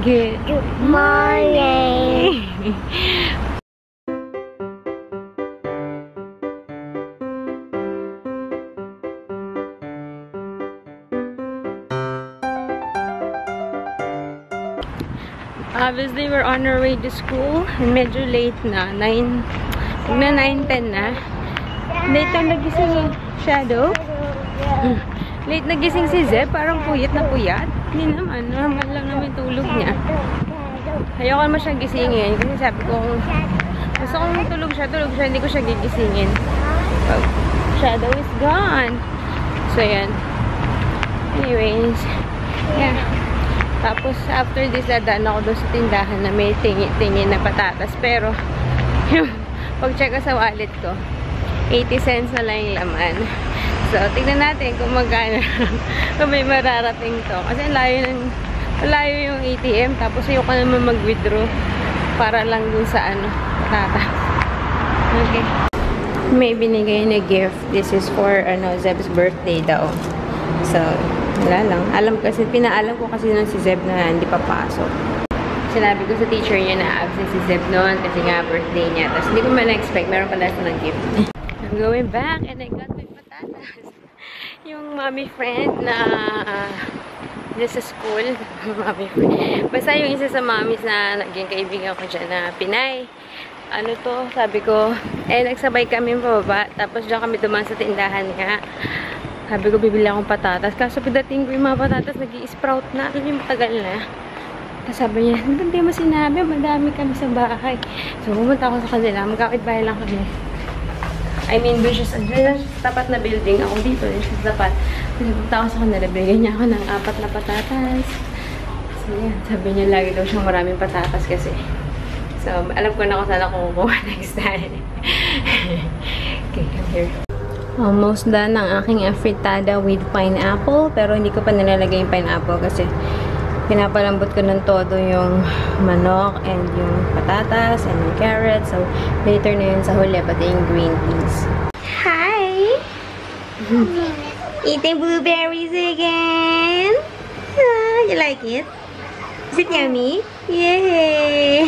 Good morning! Obviously, we're on our way to school. Medyo late na. 9:10 na. Late na nagising si Shadow. Late nagising si Zeb. Parang puyat na puyat. Hindi naman. Normal lang naman yung tulog niya. Ayoko naman siyang gisingin. Kasi sabi ko, gusto kong tulog siya. Hindi ko siya gigisingin. Shadow is gone. So, yan. Anyways. Yeah. Tapos, after this, dadaan ako doon sa tindahan na may tingi-tingi na patatas. Pero, yung pag-check ko sa wallet ko, 80 cents na lang yung laman. So, tignan natin kung magkano kung may mararating to. Kasi layo yung ATM. Tapos, ayoko naman mag-withdraw para lang dun sa patatas. Okay. May binigay na gift. This is for, Zeb's birthday daw. So, wala lang. Pinaalam ko kasi nun si Zeb na hindi papasok. Sinabi ko sa teacher niya na absent si Zeb noon kasi nga birthday niya. Tapos hindi ko man na-expect. Meron pala siya ng gift. I'm going back and I got my patatas. Yung mommy friend na sa school. Mommy friend. Basta yung isa sa mommies na naging kaibigan ko dyan na Pinay. Sabi ko, nagsabay kami pababa. Tapos dyan kami dumaan sa tindahan nga. Sabi ko, bibili akong patatas. Kaso pagdating ko yung mga patatas, nag-i-sprout na. Alam yung matagal na. Tapos sabi niya, hindi mo sinabi, madami kami sa bahay. So, pumunta ako sa kanila. Magkakit-bahay lang kami. I mean, doon siya sa tapat na building. Ako dito, doon siya sa tapat. Pumunta ako sa kanila. Bigyan niya ako ng 4 na patatas. So, yan. Sabi niya, lagi daw siyang maraming patatas kasi. So, alam ko na kung saan ako kukuha next time. Okay, come here. Almost done ang aking afritada with pineapple. Pero hindi ko pa nilalagay yung pineapple kasi pinapalambot ko ng todo yung manok and yung patatas and yung carrots. So, later na yun sa huli, pati yung green peas. Hi! Eating blueberries again! You like it? Is it yummy? Yay!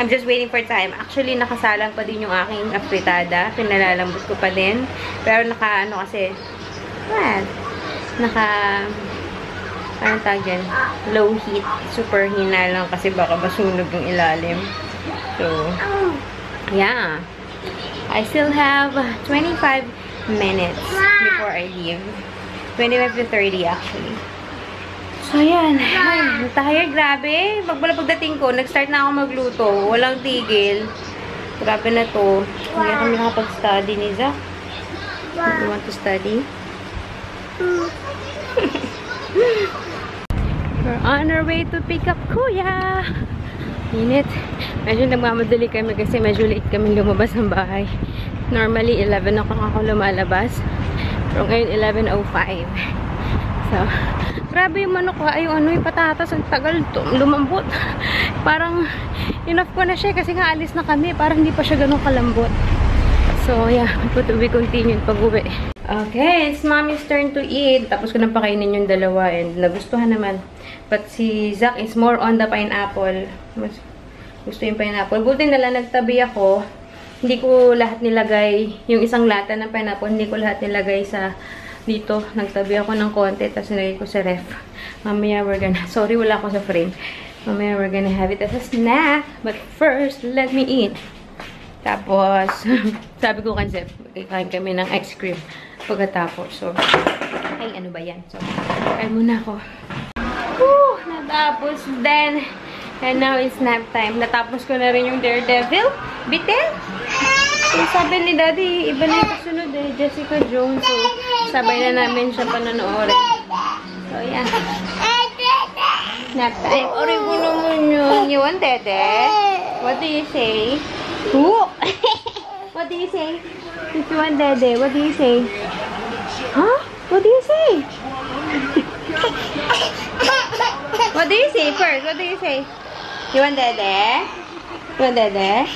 I'm just waiting for time. Actually, nakasalang pa din yung aking afritada. Pinalalambot ko pa din. Pero kasi, anong tawag yan? Low heat. Super hina lang kasi baka masunog yung ilalim. So, yeah. I still have 25 minutes before I leave. 25 to 30 actually. So, ayan. Ay, tired. Grabe. Pagdating ko, nag-start na ako magluto. Walang tigil. Grabe na to. Hindi kami nakapag-study ni Zach. You want to study? We're on our way to pick up Kuya. Init. Medyo nagmamadali kami kasi medyo late kami lumabas ng bahay. Normally, 11 ako lumalabas. Pero ngayon, 11:05. So, grabe yung manok ha. Yung patatas. Ang tagal lumambot. Parang enough ko na siya kasi nga alis na kami. Parang hindi pa siya ganun kalambot. So, yeah. We continue pag-uwi. Okay. It's mommy's turn to eat. Tapos ko nang pakainin yung dalawa. And nagustuhan naman. But si Zach is more on the pineapple. Mas gusto yung pineapple. Buti nila nagtabi ako. Hindi ko lahat nilagay. Yung isang lata ng pineapple, hindi ko lahat nilagay sa dito, nagtabi ako ng konti, tapos nilagay ko sa ref. Mamaya we're gonna, sorry wala ako sa frame. Mamaya we're gonna have it as a snack. But first, let me eat. Tapos, sabi ko kasi, kakain kami ng ice cream pagkatapos. So, ay, ano ba yan? So, kain muna ako. Woo! Natapos then, and now it's nap time. Natapos ko na rin yung Daredevil. Bitin! So, sabi ni Daddy, iba na yung kasunod Jessica Jones. So, sabay na namin siya panonoorin. So, yeah. Nap time. Ori ko naman yun. You want Dede? What do you say? Ooh! What do you say? If you want Dede, what do you say? Huh? What do you say? What do you say first? What do you say? You want Dede? You want Dede?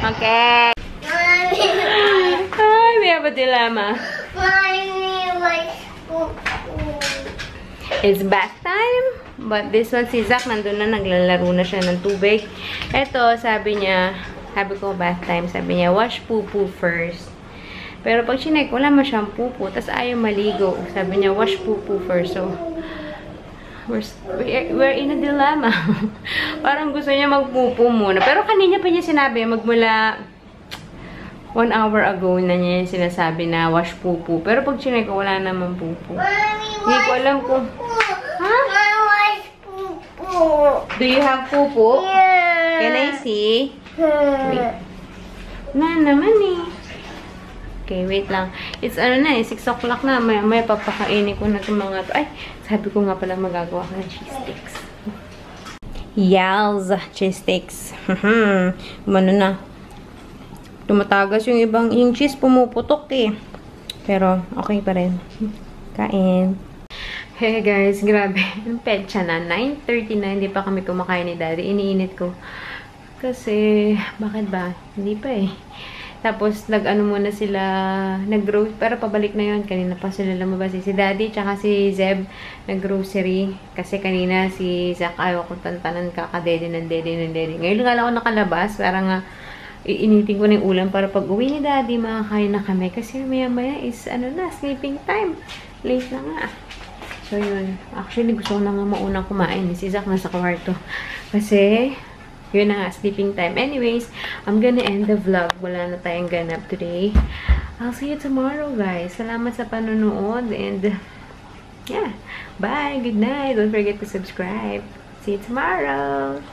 Okay. Hi, we have a dilemma. It's bath time But this one, si Zach, nandun na, naglalaro na siya ng tubig. Ito, sabi niya, sabi ko bath time, sabi niya, wash poo-poo first. Pero pag chinek, wala man siyang poo-poo, tas ayaw maligo. Sabi niya, wash poo-poo first. So, we're in a dilemma. Parang gusto niya mag-poo-poo muna. Pero kanina pa niya sinabi, magmula 1 hour ago na niya sinasabi na wash poo-poo. Pero pag chinek, wala naman poo-poo. Hindi ko alam kung... Ha? Do you have poo-poo? Yeah. Can I see? Wait. Na naman eh. Okay, wait lang. It's ano na eh, 6 o'clock na. May papakainin ko na itong mga to. Ay, sabi ko nga pala magagawa ko ng cheese sticks. Yals! Cheese sticks. Umano na. Tumatagas yung ibang, yung cheese pumuputok eh. Pero, okay pa rin. Kain. Hey guys, grabe. Ang petsa na. 9:39, hindi pa kami kumakain ni Daddy. Iniinit ko. Kasi, bakit ba? Hindi pa eh. Tapos, nag-ano muna sila, nag-grocery, pero pabalik na yun. Kanina pa sila lumabas. Si Daddy, tsaka si Zeb, nag-grocery. Kasi kanina si Zach, ayaw ko tantanan kakadede ng dede. Ngayon nga lang ako nakalabas. Parang iinitin ko na yung ulam para pag uwi ni Daddy, makakain na kami. Kasi maya-maya is, ano na, sleeping time. Late na nga. So, yun. Actually, gusto ko na nga maunang kumain. Si Zach nasa kwarto. Kasi, yun na nga, sleeping time. Anyways, I'm gonna end the vlog. Wala na tayong ganap today. I'll see you tomorrow, guys. Salamat sa panonood. And, yeah. Bye. Good night. Don't forget to subscribe. See you tomorrow.